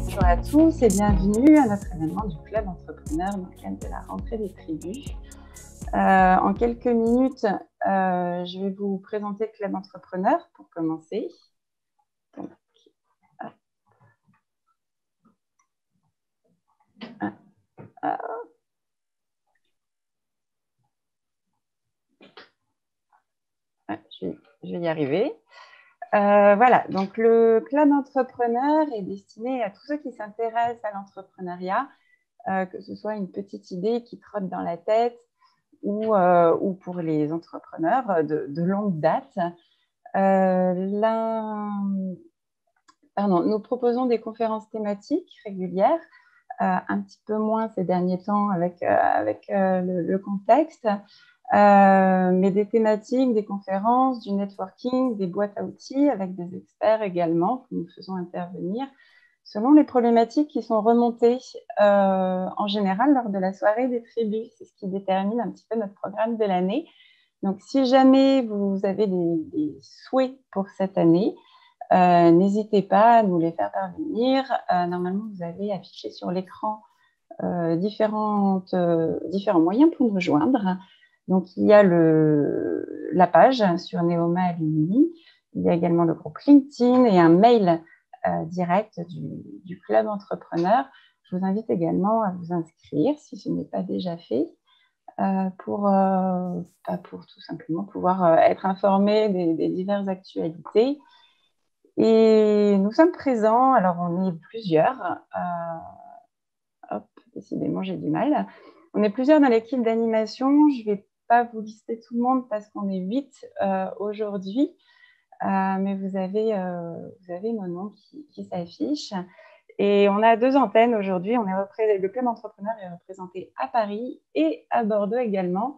Bonjour à tous et bienvenue à notre événement du Club Entrepreneur dans le cadre de la rentrée des tribus. En quelques minutes, je vais vous présenter le Club Entrepreneur pour commencer. Donc, je vais y arriver. Voilà, donc le Club Entrepreneur est destiné à tous ceux qui s'intéressent à l'entrepreneuriat, que ce soit une petite idée qui trotte dans la tête ou pour les entrepreneurs de longue date. Nous proposons des conférences thématiques régulières, un petit peu moins ces derniers temps avec le contexte, mais des thématiques, des conférences, du networking, des boîtes à outils avec des experts également que nous faisons intervenir selon les problématiques qui sont remontées en général lors de la soirée des tribus. C'est ce qui détermine un petit peu notre programme de l'année. Donc, si jamais vous avez des souhaits pour cette année, n'hésitez pas à nous les faire parvenir. Normalement, vous avez affiché sur l'écran différents moyens pour nous joindre. Donc, il y a la page sur Neoma Alumni. Il y a également le groupe LinkedIn et un mail direct du Club Entrepreneur. Je vous invite également à vous inscrire si ce n'est pas déjà fait. Pour tout simplement pouvoir être informé des diverses actualités. Et nous sommes présents, alors on est plusieurs, décidément j'ai du mal, on est plusieurs dans l'équipe d'animation, je ne vais pas vous lister tout le monde parce qu'on est 8 aujourd'hui, mais vous avez nos noms qui s'affichent. Et on a 2 antennes aujourd'hui. Le Club Entrepreneur est représenté à Paris et à Bordeaux également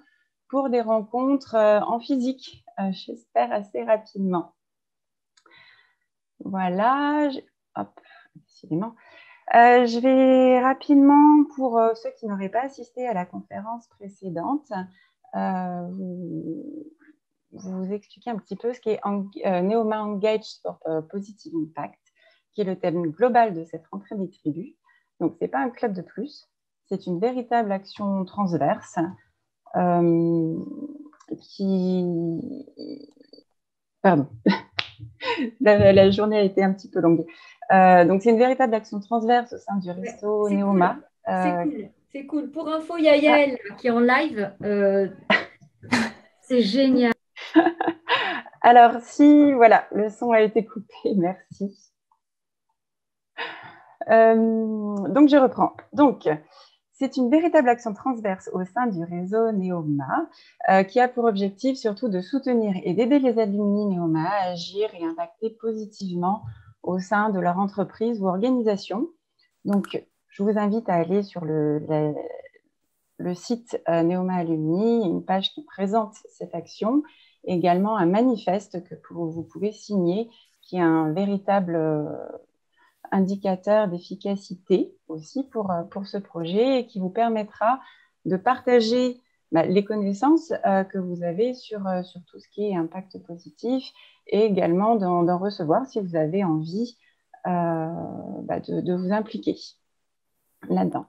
pour des rencontres en physique, j'espère assez rapidement. Voilà, décidément. Je vais rapidement, pour ceux qui n'auraient pas assisté à la conférence précédente, vous expliquer un petit peu ce qu'est Neoma Engaged for Positive Impact, qui est le thème global de cette rentrée des tribus. Donc, ce n'est pas un club de plus, c'est une véritable action transverse Pardon, la journée a été un petit peu longue. Donc, c'est une véritable action transverse au sein du réseau Neoma. Cool. C'est cool. Pour info, il y a Yael qui est en live. C'est génial. Alors, voilà, le son a été coupé, merci. Donc, je reprends. Donc, c'est une véritable action transverse au sein du réseau Neoma qui a pour objectif surtout de soutenir et d'aider les alumni Neoma à agir et impacter positivement au sein de leur entreprise ou organisation. Donc, je vous invite à aller sur le site Neoma Alumni, une page qui présente cette action, et également un manifeste que vous pouvez signer, qui est un véritable indicateur d'efficacité aussi pour ce projet et qui vous permettra de partager les connaissances que vous avez sur tout ce qui est impact positif et également d'en recevoir si vous avez envie de vous impliquer là-dedans.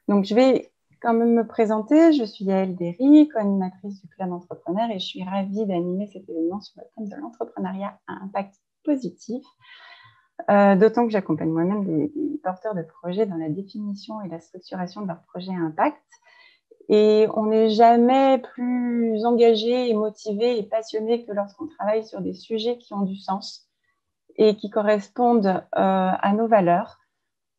Donc, je vais quand même me présenter. Je suis Yael Derry, co-animatrice du Club Entrepreneur et je suis ravie d'animer cet événement sur le thème de l'entrepreneuriat à impact positif. D'autant que j'accompagne moi-même des porteurs de projets dans la définition et la structuration de leurs projets à impact. Et on n'est jamais plus engagé et motivé et passionné que lorsqu'on travaille sur des sujets qui ont du sens et qui correspondent à nos valeurs.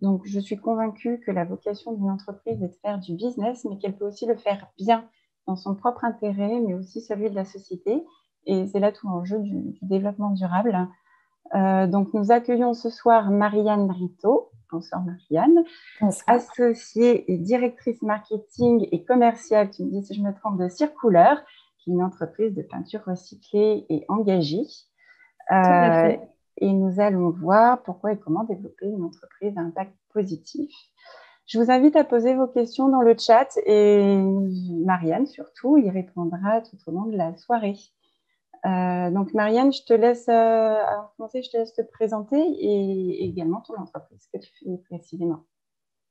Donc, je suis convaincue que la vocation d'une entreprise est de faire du business, mais qu'elle peut aussi le faire bien dans son propre intérêt, mais aussi celui de la société. Et c'est là tout l'enjeu du développement durable. Donc, nous accueillons ce soir Marianne Brito. Bonsoir Marianne. Bonsoir. Associée et directrice marketing et commerciale, tu me dis si je me trompe, de Circouleur, qui est une entreprise de peinture recyclée et engagée. Et nous allons voir pourquoi et comment développer une entreprise à impact positif. Je vous invite à poser vos questions dans le chat et Marianne, surtout, y répondra tout au long de la soirée. Donc, Marianne, je te laisse, avant de commencer, je te laisse te présenter et également ton entreprise que tu fais précisément.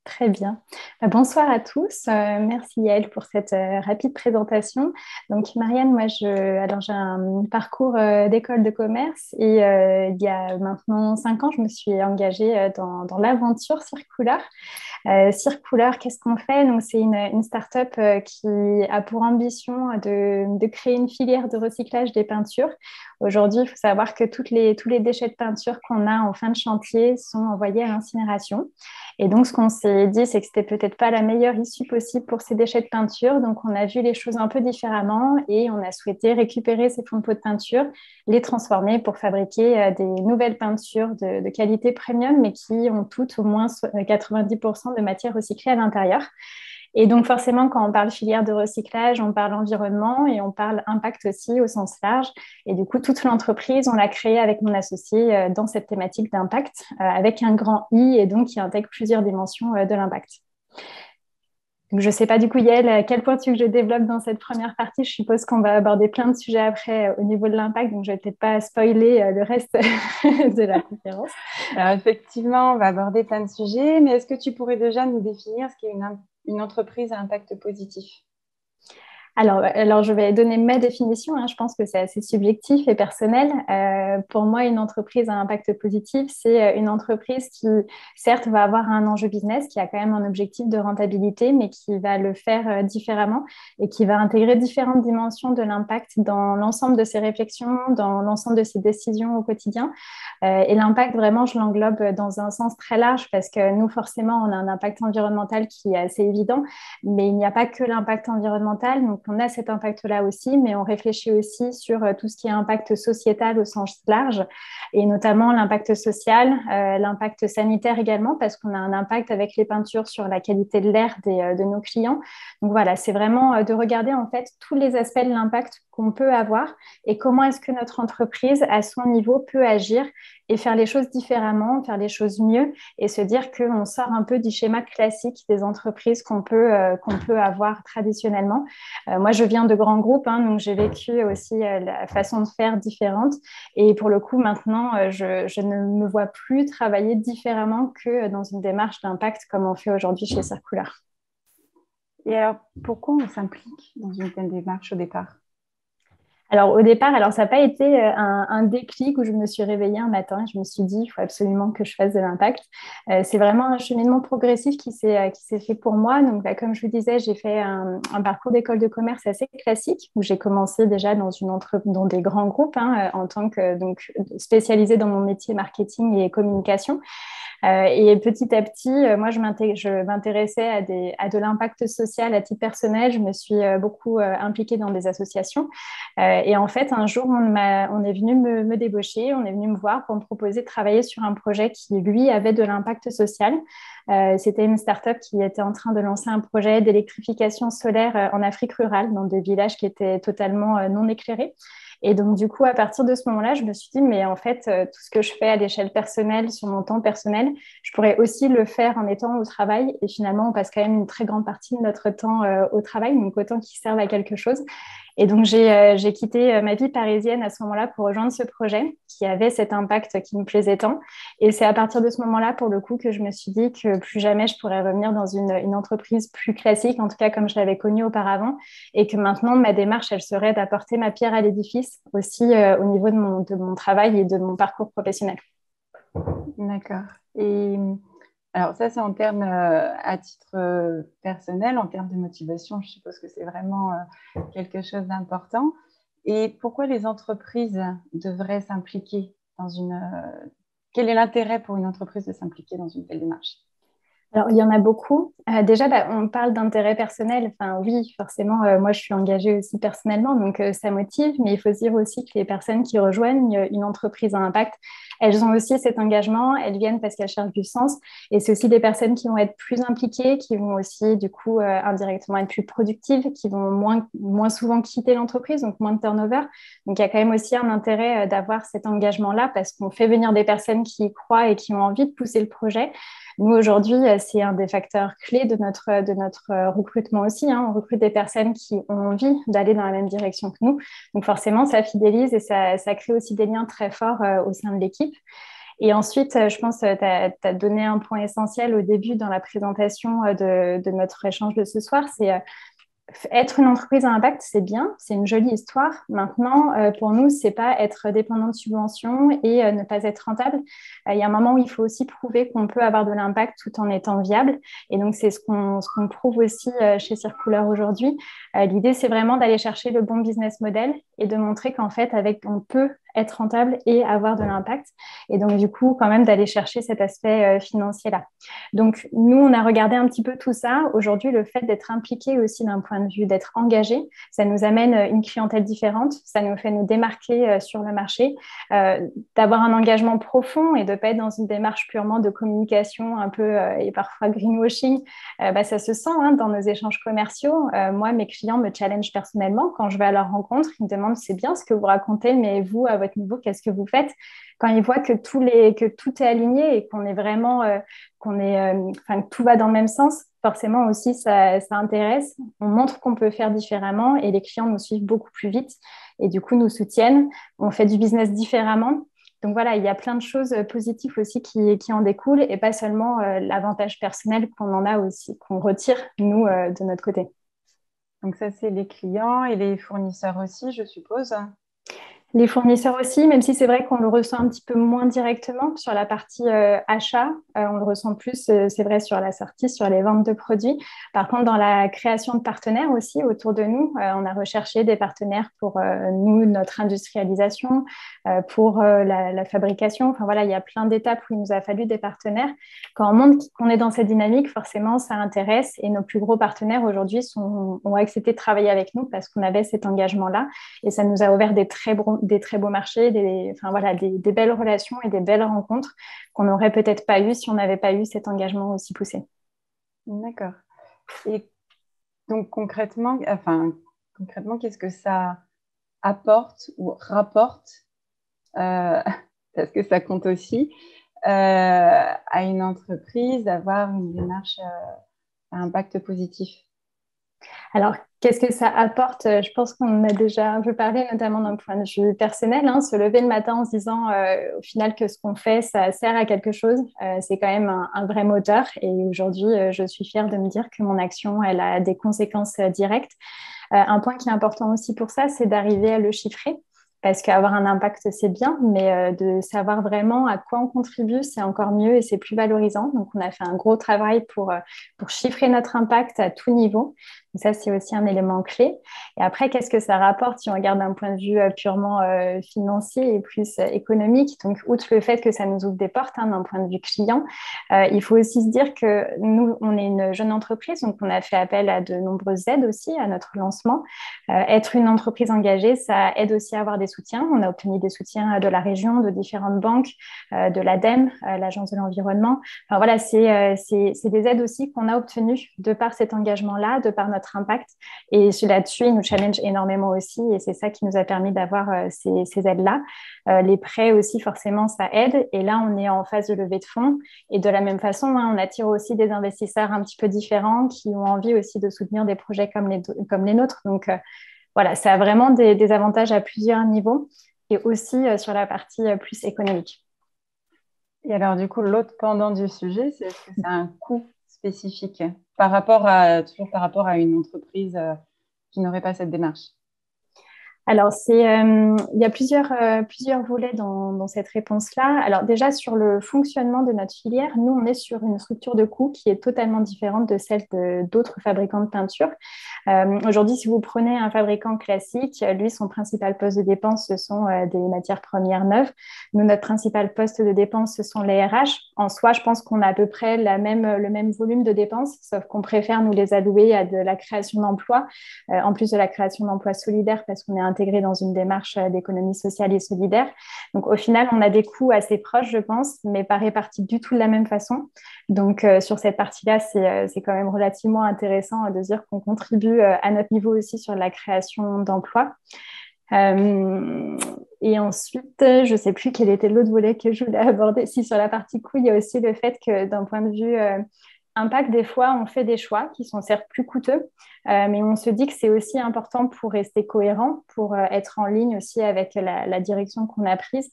Très bien. Bonsoir à tous. Merci Yael pour cette rapide présentation. Donc Marianne, moi alors j'ai un parcours d'école de commerce et il y a maintenant 5 ans, je me suis engagée dans l'aventure Circular. Circular, qu'est-ce qu'on fait? Donc c'est une start-up qui a pour ambition de créer une filière de recyclage des peintures. Aujourd'hui, il faut savoir que tous les déchets de peinture qu'on a en fin de chantier sont envoyés à l'incinération. Et donc, ce qu'on s'est dit, c'est que c'était peut-être pas la meilleure issue possible pour ces déchets de peinture. Donc, on a vu les choses un peu différemment et on a souhaité récupérer ces fonds de peau de peinture, les transformer pour fabriquer des nouvelles peintures de qualité premium, mais qui ont toutes au moins 90% de matière recyclée à l'intérieur. Et donc, forcément, quand on parle filière de recyclage, on parle environnement et on parle impact aussi au sens large. Et du coup, toute l'entreprise, on l'a créée avec mon associé dans cette thématique d'impact, avec un grand I et donc qui intègre plusieurs dimensions de l'impact. Donc, je ne sais pas du coup, Yael, à quel point tu veux que je développe dans cette première partie. Je suppose qu'on va aborder plein de sujets après au niveau de l'impact, donc je ne vais peut-être pas spoiler le reste de la conférence. Alors, effectivement, on va aborder plein de sujets, mais est-ce que tu pourrais déjà nous définir ce qu'est une entreprise à impact positif? Alors, je vais donner ma définition. Je pense que c'est assez subjectif et personnel. Pour moi, une entreprise à impact positif, c'est une entreprise qui, certes, va avoir un enjeu business, qui a quand même un objectif de rentabilité, mais qui va le faire différemment et qui va intégrer différentes dimensions de l'impact dans l'ensemble de ses réflexions, dans l'ensemble de ses décisions au quotidien. Et l'impact, vraiment, je l'englobe dans un sens très large parce que nous, forcément, on a un impact environnemental qui est assez évident, mais il n'y a pas que l'impact environnemental. Donc, on a cet impact-là aussi, mais on réfléchit aussi sur tout ce qui est impact sociétal au sens large, et notamment l'impact social, l'impact sanitaire également, parce qu'on a un impact avec les peintures sur la qualité de l'air de nos clients. Donc voilà, c'est vraiment de regarder en fait tous les aspects de l'impact qu'on peut avoir et comment est-ce que notre entreprise, à son niveau, peut agir et faire les choses différemment, faire les choses mieux et se dire qu'on sort un peu du schéma classique des entreprises qu'on peut avoir traditionnellement. Moi, je viens de grands groupes, donc j'ai vécu aussi la façon de faire différente. Et pour le coup, maintenant, je ne me vois plus travailler différemment que dans une démarche d'impact comme on fait aujourd'hui chez Circular. Et alors, pourquoi on s'implique dans une telle démarche au départ? Alors, au départ, ça n'a pas été un déclic où je me suis réveillée un matin et je me suis dit, il faut absolument que je fasse de l'impact. C'est vraiment un cheminement progressif qui s'est fait pour moi. Donc, comme je vous disais, j'ai fait un parcours d'école de commerce assez classique où j'ai commencé déjà dans des grands groupes en tant que spécialisée dans mon métier marketing et communication. Et petit à petit, moi, je m'intéressais à de l'impact social à titre personnel. Je me suis beaucoup impliquée dans des associations. Et en fait, un jour, on est venu me débaucher, on est venu me voir pour me proposer de travailler sur un projet qui, lui, avait de l'impact social. C'était une start-up qui était en train de lancer un projet d'électrification solaire en Afrique rurale, dans des villages qui étaient totalement non éclairés. Et donc, du coup, à partir de ce moment-là, je me suis dit, mais en fait, tout ce que je fais à l'échelle personnelle, sur mon temps personnel, je pourrais aussi le faire en étant au travail. Et finalement, on passe quand même une très grande partie de notre temps au travail, donc autant qu'il serve à quelque chose. Et donc, j'ai quitté ma vie parisienne à ce moment-là pour rejoindre ce projet qui avait cet impact qui me plaisait tant. Et c'est à partir de ce moment-là, pour le coup, que je me suis dit que plus jamais je pourrais revenir dans une entreprise plus classique, en tout cas comme je l'avais connue auparavant, et que maintenant, ma démarche, elle serait d'apporter ma pierre à l'édifice aussi au niveau de mon travail et de mon parcours professionnel. D'accord. Et alors ça, c'est en termes à titre personnel, en termes de motivation, je suppose que c'est vraiment quelque chose d'important. Et pourquoi les entreprises devraient s'impliquer dans quel est l'intérêt pour une entreprise de s'impliquer dans une telle démarche? Alors, il y en a beaucoup. Déjà, on parle d'intérêt personnel. Enfin, oui, forcément, moi, je suis engagée aussi personnellement, donc ça motive. Mais il faut se dire aussi que les personnes qui rejoignent une entreprise à impact, elles ont aussi cet engagement. Elles viennent parce qu'elles cherchent du sens. Et c'est aussi des personnes qui vont être plus impliquées, qui vont aussi, du coup, indirectement être plus productives, qui vont moins souvent quitter l'entreprise, donc moins de turnover. Donc, il y a quand même aussi un intérêt d'avoir cet engagement-là parce qu'on fait venir des personnes qui y croient et qui ont envie de pousser le projet. Nous, aujourd'hui, c'est un des facteurs clés de notre recrutement aussi, hein. On recrute des personnes qui ont envie d'aller dans la même direction que nous. Donc forcément, ça fidélise et ça crée aussi des liens très forts au sein de l'équipe. Et ensuite, je pense que tu as donné un point essentiel au début dans la présentation de notre échange de ce soir, c'est être une entreprise à impact, c'est bien, c'est une jolie histoire. Maintenant, pour nous, c'est pas être dépendant de subventions et ne pas être rentable. Il y a un moment où il faut aussi prouver qu'on peut avoir de l'impact tout en étant viable. Et donc, c'est ce qu'on prouve aussi chez Circulaire aujourd'hui. L'idée, c'est vraiment d'aller chercher le bon business model et de montrer qu'en fait, on peut être rentable et avoir de l'impact. Et donc, du coup, quand même, d'aller chercher cet aspect financier-là. Donc, nous, on a regardé un petit peu tout ça. Aujourd'hui, le fait d'être impliqué aussi d'un point de vue d'être engagé, ça nous amène une clientèle différente, ça nous fait nous démarquer sur le marché, d'avoir un engagement profond et de ne pas être dans une démarche purement de communication un peu et parfois greenwashing. Ça se sent hein, dans nos échanges commerciaux. Moi, mes clients me challengent personnellement quand je vais à leur rencontre. Ils me demandent, c'est bien ce que vous racontez, mais vous, à votre niveau, qu'est-ce que vous faites? Quand ils voient que tout est aligné et qu'on est vraiment, que tout va dans le même sens, forcément aussi, ça intéresse. On montre qu'on peut faire différemment et les clients nous suivent beaucoup plus vite et du coup, nous soutiennent. On fait du business différemment. Donc voilà, il y a plein de choses positives aussi qui en découlent et pas seulement l'avantage personnel qu'on en a aussi, qu'on retire, nous, de notre côté. Donc ça, c'est les clients et les fournisseurs aussi, je suppose. Les fournisseurs aussi, même si c'est vrai qu'on le ressent un petit peu moins directement sur la partie achat, on le ressent plus, c'est vrai, sur la sortie, sur les ventes de produits. Par contre, dans la création de partenaires aussi autour de nous, on a recherché des partenaires pour nous, notre industrialisation, pour la fabrication. Enfin voilà, il y a plein d'étapes où il nous a fallu des partenaires. Quand on montre qu'on est dans cette dynamique, forcément, ça intéresse et nos plus gros partenaires aujourd'hui ont accepté de travailler avec nous parce qu'on avait cet engagement-là et ça nous a ouvert des très beaux marchés, des belles relations et des belles rencontres qu'on n'aurait peut-être pas eues si on n'avait pas eu cet engagement aussi poussé. D'accord. Et donc concrètement, qu'est-ce que ça apporte ou rapporte, parce que ça compte aussi, à une entreprise d'avoir une démarche à impact positif? Alors, qu'est-ce que ça apporte? Je pense qu'on a déjà un peu parlé, notamment d'un point de vue personnel, hein, se lever le matin en se disant au final que ce qu'on fait, ça sert à quelque chose. C'est quand même un vrai moteur. Et aujourd'hui, je suis fière de me dire que mon action, elle a des conséquences directes. Un point qui est important aussi pour ça, c'est d'arriver à le chiffrer. Parce qu'avoir un impact, c'est bien, mais de savoir vraiment à quoi on contribue, c'est encore mieux et c'est plus valorisant. Donc, on a fait un gros travail pour chiffrer notre impact à tout niveau. Donc ça, c'est aussi un élément clé. Et après, qu'est-ce que ça rapporte si on regarde d'un point de vue purement financier et plus économique? Donc, outre le fait que ça nous ouvre des portes hein, d'un point de vue client, il faut aussi se dire que nous, on est une jeune entreprise, donc on a fait appel à de nombreuses aides aussi à notre lancement. Être une entreprise engagée, ça aide aussi à avoir des soutiens. On a obtenu des soutiens de la région, de différentes banques, de l'ADEME, l'Agence de l'environnement. Enfin voilà, c'est des aides aussi qu'on a obtenues de par cet engagement-là, de par notre impact. Et là-dessus, ils nous challenge énormément aussi. Et c'est ça qui nous a permis d'avoir ces aides-là. Les prêts aussi, forcément, ça aide. Et là, on est en phase de levée de fonds. Et de la même façon, hein, on attire aussi des investisseurs un petit peu différents qui ont envie aussi de soutenir des projets comme les nôtres. Donc, voilà, ça a vraiment des avantages à plusieurs niveaux et aussi sur la partie plus économique. Et alors, du coup, l'autre pendant du sujet, c'est est-ce que c'est un coût spécifique toujours par rapport à une entreprise qui n'aurait pas cette démarche? Alors, il y a plusieurs volets dans cette réponse-là. Alors, déjà, sur le fonctionnement de notre filière, nous, on est sur une structure de coût qui est totalement différente de celle d'autres fabricants de peinture. Aujourd'hui, si vous prenez un fabricant classique, lui, son principal poste de dépense, ce sont des matières premières neuves. Nous, notre principal poste de dépense, ce sont les RH. En soi, je pense qu'on a à peu près le même volume de dépenses, sauf qu'on préfère nous les allouer à de la création d'emplois, en plus de la création d'emplois solidaires, parce qu'on est intégré dans une démarche d'économie sociale et solidaire. Donc, au final, on a des coûts assez proches, je pense, mais pas répartis du tout de la même façon. Donc, sur cette partie-là, c'est quand même relativement intéressant de dire qu'on contribue à notre niveau aussi sur la création d'emplois. Et ensuite, je ne sais plus quel était l'autre volet que je voulais aborder. Si, sur la partie coût, il y a aussi le fait que d'un point de vue impact, des fois, on fait des choix qui sont certes plus coûteux, mais on se dit que c'est aussi important pour rester cohérent, pour être en ligne aussi avec la direction qu'on a prise.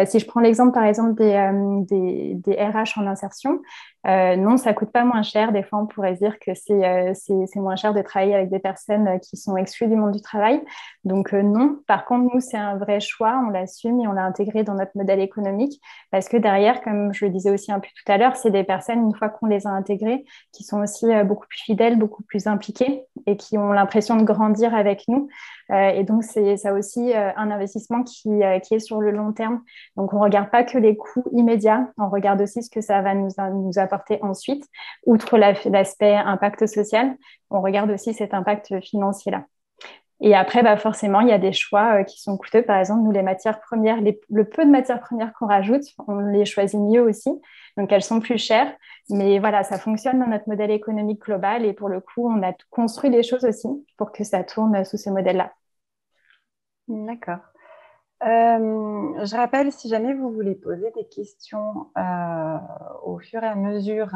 Si je prends l'exemple, par exemple, des RH en insertion, non, ça ne coûte pas moins cher. Des fois, on pourrait se dire que c'est moins cher de travailler avec des personnes qui sont exclues du monde du travail. Donc, non. Par contre, nous, c'est un vrai choix. On l'assume et on l'a intégré dans notre modèle économique parce que derrière, comme je le disais aussi un peu tout à l'heure, c'est des personnes, une fois qu'on les a intégrées, qui sont aussi beaucoup plus fidèles, beaucoup plus impliquées et qui ont l'impression de grandir avec nous. Et donc, c'est ça aussi un investissement qui est sur le long terme. Donc, on ne regarde pas que les coûts immédiats, on regarde aussi ce que ça va nous apporter ensuite. Outre l'aspect impact social, on regarde aussi cet impact financier-là. Et après, bah forcément, il y a des choix qui sont coûteux. Par exemple, nous, les matières premières, le peu de matières premières qu'on rajoute, on les choisit mieux aussi. Donc, elles sont plus chères. Mais voilà, ça fonctionne dans notre modèle économique global. Et pour le coup, on a construit les choses aussi pour que ça tourne sous ce modèle-là. D'accord. Je rappelle, si jamais vous voulez poser des questions au fur et à mesure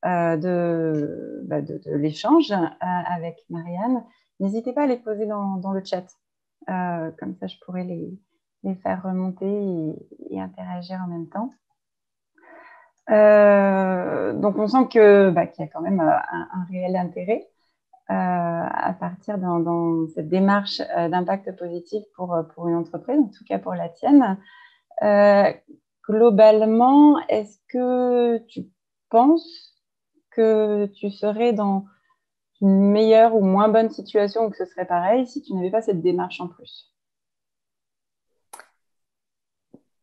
de l'échange avec Marianne, n'hésitez pas à les poser dans le chat. Comme ça, je pourrais les faire remonter et interagir en même temps. Donc, on sent qu'il y a quand même un réel intérêt à partir dans cette démarche d'impact positif pour une entreprise, en tout cas pour la tienne. Globalement, est-ce que tu penses que tu serais dans une meilleure ou moins bonne situation ou que ce serait pareil si tu n'avais pas cette démarche en plus?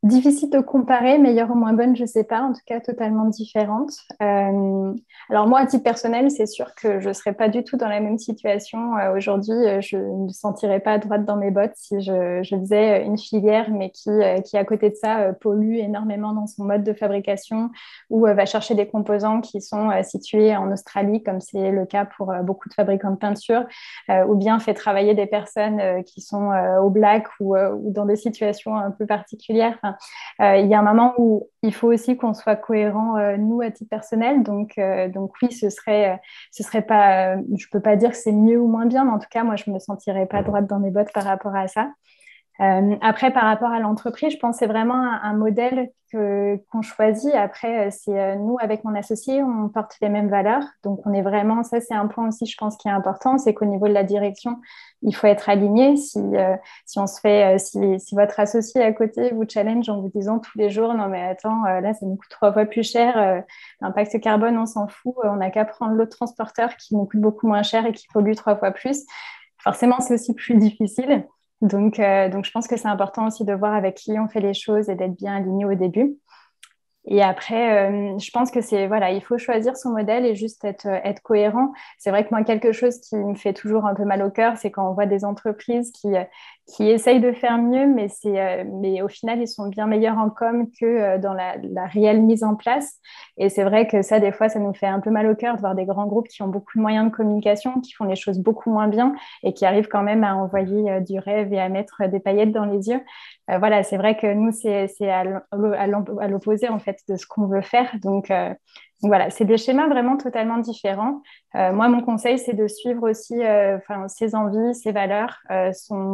Difficile de comparer, meilleure ou moins bonne, je ne sais pas, en tout cas totalement différente. Alors moi, à titre personnel, c'est sûr que je ne serais pas du tout dans la même situation. Aujourd'hui, je ne me sentirais pas droite dans mes bottes si je faisais une filière, mais qui à côté de ça, pollue énormément dans son mode de fabrication ou va chercher des composants qui sont situés en Australie, comme c'est le cas pour beaucoup de fabricants de peinture, ou bien fait travailler des personnes qui sont au black ou dans des situations un peu particulières. Enfin, il y a un moment où il faut aussi qu'on soit cohérent, nous, à titre personnel. Donc oui, ce serait pas, je peux pas dire que c'est mieux ou moins bien, mais en tout cas, moi, je me sentirais pas droite dans mes bottes par rapport à ça. Après, par rapport à l'entreprise, je pense que c'est vraiment un modèle qu'on choisit. Après, c'est nous, avec mon associé, on porte les mêmes valeurs. Donc, on est vraiment, ça, c'est un point aussi, je pense, qui est important, c'est qu'au niveau de la direction, il faut être aligné. Si on se fait, si votre associé à côté vous challenge en vous disant tous les jours, non, mais attends, là, ça nous coûte 3 fois plus cher, l'impact carbone, on s'en fout, on n'a qu'à prendre l'autre transporteur qui nous coûte beaucoup moins cher et qui pollue 3 fois plus. Forcément, c'est aussi plus difficile. Donc, je pense que c'est important aussi de voir avec qui on fait les choses et d'être bien aligné au début. Et après, je pense que voilà, il faut choisir son modèle et juste être cohérent. C'est vrai que moi, quelque chose qui me fait toujours un peu mal au cœur, c'est quand on voit des entreprises qui essayent de faire mieux, mais au final, ils sont bien meilleurs en com que dans la réelle mise en place. Et c'est vrai que ça, des fois, ça nous fait un peu mal au cœur de voir des grands groupes qui ont beaucoup de moyens de communication, qui font les choses beaucoup moins bien et qui arrivent quand même à envoyer du rêve et à mettre des paillettes dans les yeux. Voilà, c'est vrai que nous, c'est à l'opposé, en fait, de ce qu'on veut faire. Donc voilà, c'est des schémas vraiment totalement différents. Moi, mon conseil, c'est de suivre aussi ses envies, ses valeurs,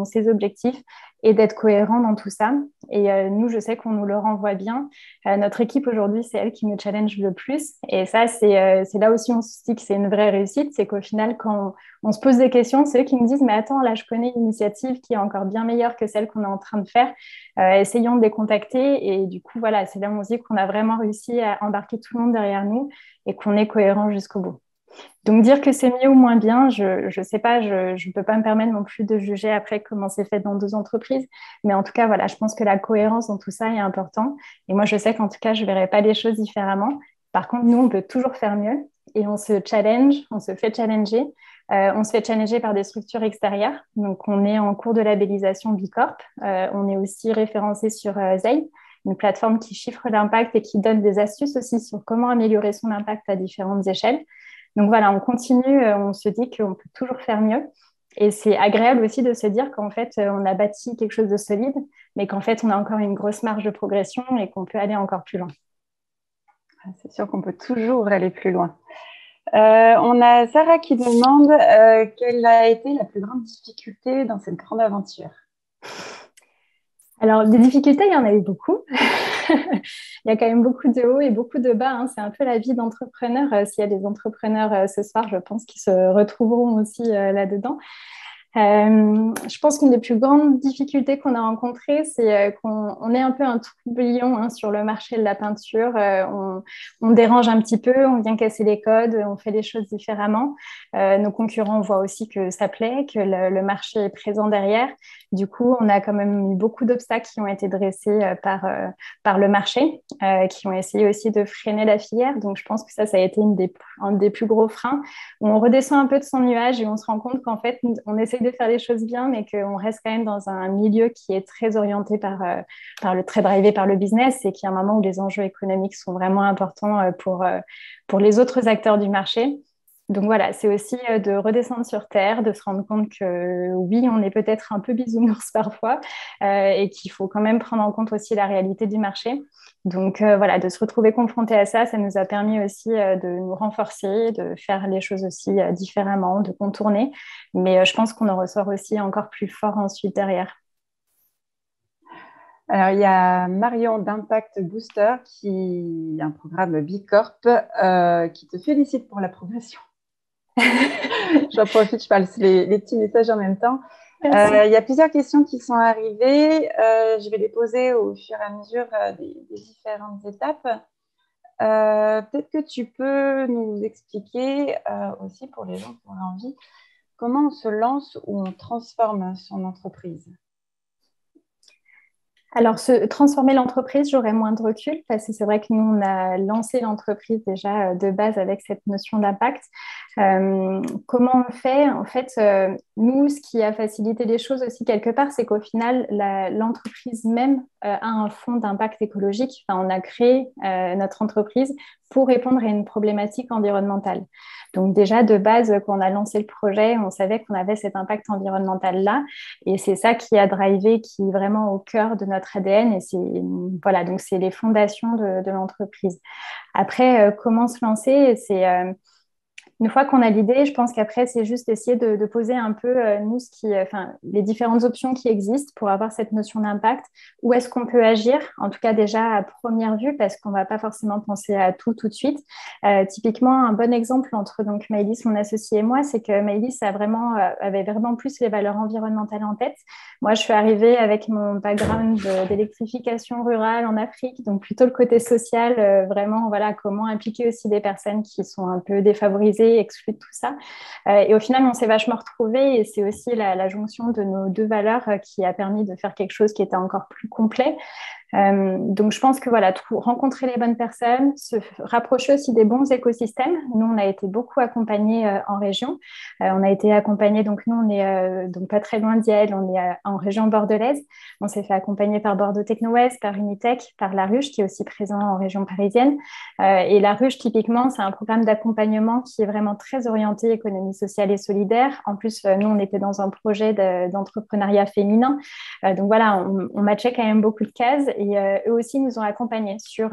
ses objectifs et d'être cohérent dans tout ça. Et nous, je sais qu'on nous le renvoie bien. Notre équipe aujourd'hui, c'est elle qui nous challenge le plus. Et ça, c'est là aussi on se dit que c'est une vraie réussite. C'est qu'au final, quand on se pose des questions, c'est eux qui me disent, mais attends, là, je connais une initiative qui est encore bien meilleure que celle qu'on est en train de faire. Essayons de les contacter. Et du coup, voilà, c'est là où on se dit qu'on a vraiment réussi à embarquer tout le monde derrière nous et qu'on est cohérent jusqu'au bout. Donc, dire que c'est mieux ou moins bien, je sais pas, je ne peux pas me permettre non plus de juger après comment c'est fait dans 2 entreprises. Mais en tout cas, voilà, je pense que la cohérence dans tout ça est important. Et moi, je sais qu'en tout cas, je ne verrai pas les choses différemment. Par contre, nous, on peut toujours faire mieux et on se challenge, on se fait challenger. On se fait challenger par des structures extérieures. Donc, on est en cours de labellisation B Corp. On est aussi référencé sur ZEI, une plateforme qui chiffre l'impact et qui donne des astuces aussi sur comment améliorer son impact à différentes échelles. Donc voilà, on continue, on se dit qu'on peut toujours faire mieux. Et c'est agréable aussi de se dire qu'en fait, on a bâti quelque chose de solide, mais qu'en fait, on a encore une grosse marge de progression et qu'on peut aller encore plus loin. C'est sûr qu'on peut toujours aller plus loin. On a Sarah qui demande quelle a été la plus grande difficulté dans cette grande aventure. Alors, des difficultés, il y en a eu beaucoup. Il y a quand même beaucoup de hauts et beaucoup de bas, hein. C'est un peu la vie d'entrepreneur. S'il y a des entrepreneurs ce soir, je pense qu'ils se retrouveront aussi là-dedans. Je pense qu'une des plus grandes difficultés qu'on a rencontrées, c'est qu'on est un peu un tourbillon, hein, sur le marché de la peinture. On dérange un petit peu, on vient casser les codes, on fait les choses différemment. Nos concurrents voient aussi que ça plaît, que le marché est présent derrière. Du coup, on a quand même eu beaucoup d'obstacles qui ont été dressés par le marché, qui ont essayé aussi de freiner la filière. Donc, je pense que ça a été un des plus gros freins, où on redescend un peu de son nuage et on se rend compte qu'en fait, on essaie de faire les choses bien, mais qu'on reste quand même dans un milieu qui est très orienté très drivé par le business, et qu'il y a un moment où les enjeux économiques sont vraiment importants pour les autres acteurs du marché. Donc voilà, c'est aussi de redescendre sur terre, de se rendre compte que oui, on est peut-être un peu bisounours parfois, et qu'il faut quand même prendre en compte aussi la réalité du marché. Donc voilà, de se retrouver confronté à ça, ça nous a permis aussi de nous renforcer, de faire les choses aussi différemment, de contourner. Mais je pense qu'on en ressort aussi encore plus fort ensuite derrière. Alors, il y a Marion d'Impact Booster, qui a un programme B Corp, qui te félicite pour la progression. J'en profite, je passe les petits messages en même temps. Il y a plusieurs questions qui sont arrivées. Je vais les poser au fur et à mesure des différentes étapes. Peut-être que tu peux nous expliquer aussi, pour les gens qui ont envie, comment on se lance ou on transforme son entreprise. Alors, transformer l'entreprise, j'aurais moins de recul, parce que c'est vrai que nous, on a lancé l'entreprise déjà de base avec cette notion d'impact. Comment on le fait? En fait, nous, ce qui a facilité les choses aussi quelque part, c'est qu'au final, l'entreprise même a un fond d'impact écologique. Enfin, on a créé notre entreprise pour répondre à une problématique environnementale. Donc déjà, de base, quand on a lancé le projet, on savait qu'on avait cet impact environnemental-là. Et c'est ça qui a drivé, qui est vraiment au cœur de notre ADN. Et voilà, donc c'est les fondations de l'entreprise. Après, comment se lancer? Une fois qu'on a l'idée, je pense qu'après, c'est juste essayer de poser un peu, nous, les différentes options qui existent pour avoir cette notion d'impact. Où est-ce qu'on peut agir? En tout cas, déjà à première vue, parce qu'on ne va pas forcément penser à tout de suite. Typiquement, un bon exemple entre donc Maëlys, mon associé, et moi, c'est que Maëlys avait vraiment plus les valeurs environnementales en tête. Moi, je suis arrivée avec mon background d'électrification rurale en Afrique, donc plutôt le côté social, vraiment, voilà, comment impliquer aussi des personnes qui sont un peu défavorisées, exclus de tout ça. Et au final, on s'est vachement retrouvés, et c'est aussi la jonction de nos deux valeurs qui a permis de faire quelque chose qui était encore plus complet. Donc, je pense que voilà, rencontrer les bonnes personnes, se rapprocher aussi des bons écosystèmes. Nous, on a été beaucoup accompagnés en région. On a été accompagnés, donc nous, on est donc pas très loin d'Yel, on est en région bordelaise. On s'est fait accompagner par Bordeaux Techno-Ouest, par Unitech, par La Ruche, qui est aussi présent en région parisienne. Et La Ruche, typiquement, c'est un programme d'accompagnement qui est vraiment très orienté économie sociale et solidaire. En plus, nous, on était dans un projet d'entrepreneuriat féminin. Donc voilà, on matchait quand même beaucoup de cases. Et eux aussi nous ont accompagnés sur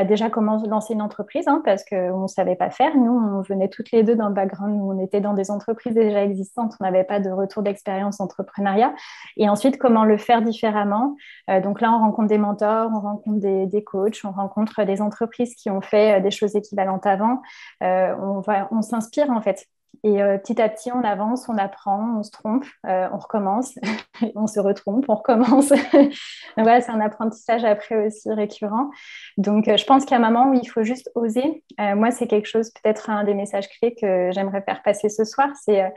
déjà comment lancer une entreprise, hein, parce qu'on ne savait pas faire. Nous, on venait toutes les deux d'un background où on était dans des entreprises déjà existantes. On n'avait pas de retour d'expérience entrepreneuriat. Et ensuite, comment le faire différemment. Donc là, on rencontre des mentors, on rencontre des coachs, on rencontre des entreprises qui ont fait des choses équivalentes avant. On s'inspire en fait. Et petit à petit, on avance, on apprend, on se trompe, on recommence, on se retrompe, on recommence. Donc voilà, c'est un apprentissage après aussi récurrent. Donc je pense qu'il y a un moment où il faut juste oser. Moi, c'est quelque chose, peut-être un des messages clés que j'aimerais faire passer ce soir, c'est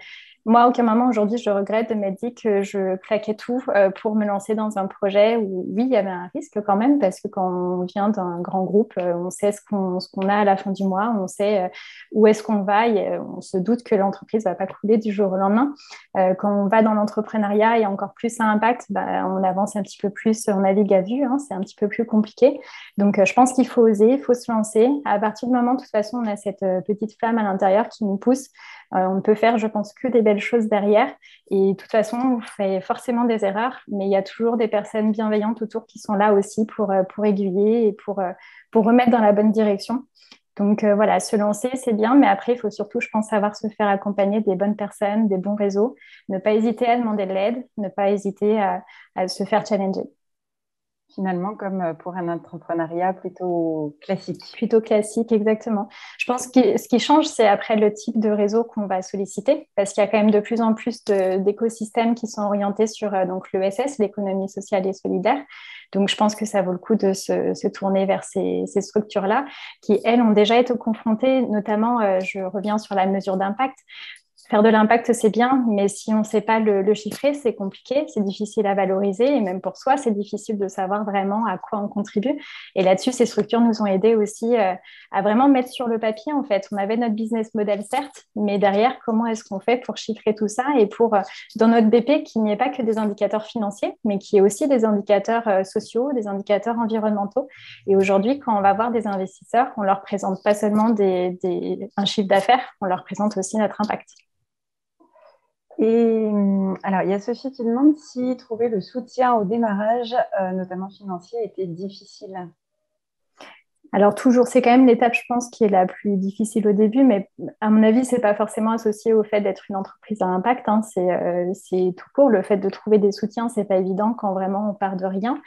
moi, à aucun moment aujourd'hui, je regrette de m'être dit que je claquais tout pour me lancer dans un projet où, oui, il y avait un risque quand même, parce que quand on vient d'un grand groupe, on sait ce qu'on a à la fin du mois, on sait où est-ce qu'on va, et on se doute que l'entreprise ne va pas couler du jour au lendemain. Quand on va dans l'entrepreneuriat et encore plus à impact, on avance un petit peu plus, on navigue à vue, hein, c'est un petit peu plus compliqué. Donc, je pense qu'il faut oser, il faut se lancer. À partir du moment, de toute façon, on a cette petite flamme à l'intérieur qui nous pousse. On ne peut faire, je pense, que des belles choses derrière. Et de toute façon, on fait forcément des erreurs, mais il y a toujours des personnes bienveillantes autour qui sont là aussi pour aiguiller et pour remettre dans la bonne direction. Donc voilà, se lancer, c'est bien, mais après, il faut surtout, je pense, savoir se faire accompagner des bonnes personnes, des bons réseaux, ne pas hésiter à demander de l'aide, ne pas hésiter à se faire challenger. Finalement, comme pour un entrepreneuriat plutôt classique. Plutôt classique, exactement. Je pense que ce qui change, c'est après le type de réseau qu'on va solliciter, parce qu'il y a quand même de plus en plus d'écosystèmes qui sont orientés sur donc l'ESS, l'économie sociale et solidaire. Donc, je pense que ça vaut le coup de se tourner vers ces structures-là, qui, elles, ont déjà été confrontées, notamment, je reviens sur la mesure d'impact. Faire de l'impact, c'est bien, mais si on ne sait pas le chiffrer, c'est compliqué, c'est difficile à valoriser et même pour soi, c'est difficile de savoir vraiment à quoi on contribue. Et là-dessus, ces structures nous ont aidés aussi à vraiment mettre sur le papier, en fait. On avait notre business model, certes, mais derrière, comment est-ce qu'on fait pour chiffrer tout ça et pour, dans notre BP, qu'il n'y ait pas que des indicateurs financiers, mais qu'il y ait aussi des indicateurs sociaux, des indicateurs environnementaux. Et aujourd'hui, quand on va voir des investisseurs, on ne leur présente pas seulement un chiffre d'affaires, on leur présente aussi notre impact. Et alors, il y a Sophie qui demande si trouver le soutien au démarrage, notamment financier, était difficile. Alors toujours, c'est quand même l'étape, je pense, qui est la plus difficile au début, mais à mon avis, c'est pas forcément associé au fait d'être une entreprise à impact. Hein. C'est tout court. Le fait de trouver des soutiens, c'est pas évident quand vraiment on part de rien.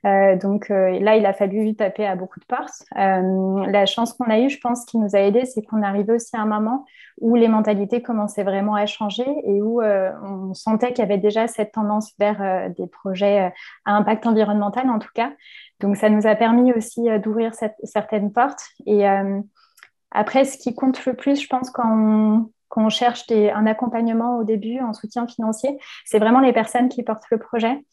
Donc là, il a fallu taper à beaucoup de portes. La chance qu'on a eue, je pense, qui nous a aidés, c'est qu'on arrivait aussi à un moment où les mentalités commençaient vraiment à changer et où on sentait qu'il y avait déjà cette tendance vers des projets à impact environnemental, en tout cas. Donc, ça nous a permis aussi d'ouvrir certaines portes. Et après, ce qui compte le plus, je pense, quand on cherche un accompagnement au début, en soutien financier, c'est vraiment les personnes qui portent le projet.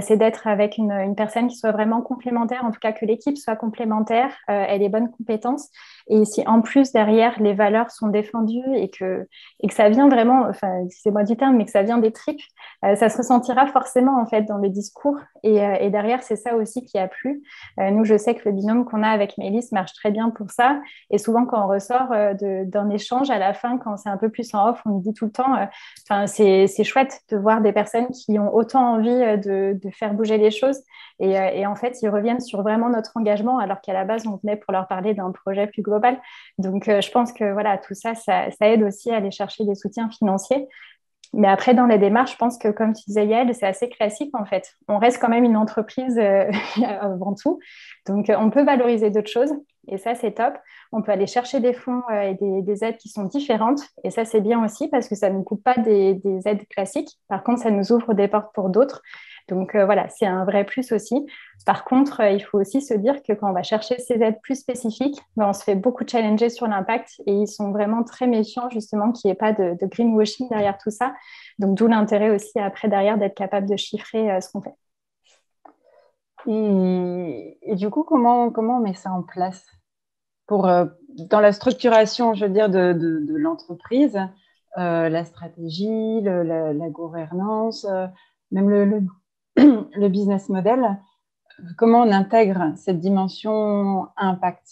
C'est d'être avec une personne qui soit vraiment complémentaire, en tout cas que l'équipe soit complémentaire, ait les bonnes compétences. Et si en plus, derrière, les valeurs sont défendues et que ça vient vraiment, enfin, c'est moi du terme, mais que ça vient des tripes, ça se ressentira forcément en fait dans le discours. Et derrière, c'est ça aussi qui a plu. Nous, je sais que le binôme qu'on a avec Mélisse marche très bien pour ça. Et souvent, quand on ressort d'un échange à la fin, quand c'est un peu plus en off, on nous dit tout le temps, c'est chouette de voir des personnes qui ont autant envie de faire bouger les choses. Et en fait, ils reviennent sur vraiment notre engagement, alors qu'à la base, on venait pour leur parler d'un projet plus global. Donc, je pense que voilà, tout ça, ça aide aussi à aller chercher des soutiens financiers. Mais après, dans les démarches, je pense que, comme tu disais, Yael, c'est assez classique en fait. On reste quand même une entreprise avant tout. Donc, on peut valoriser d'autres choses. Et ça, c'est top. On peut aller chercher des fonds et des aides qui sont différentes. Et ça, c'est bien aussi parce que ça ne nous coupe pas des aides classiques. Par contre, ça nous ouvre des portes pour d'autres. Donc, voilà, c'est un vrai plus aussi. Par contre, il faut aussi se dire que quand on va chercher ces aides plus spécifiques, ben, on se fait beaucoup challenger sur l'impact et ils sont vraiment très méfiants justement qu'il n'y ait pas de greenwashing derrière tout ça. Donc, d'où l'intérêt aussi après derrière d'être capable de chiffrer ce qu'on fait. Et du coup, comment on met ça en place pour, dans la structuration, je veux dire, de l'entreprise, la stratégie, la gouvernance, même le business model, comment on intègre cette dimension impact?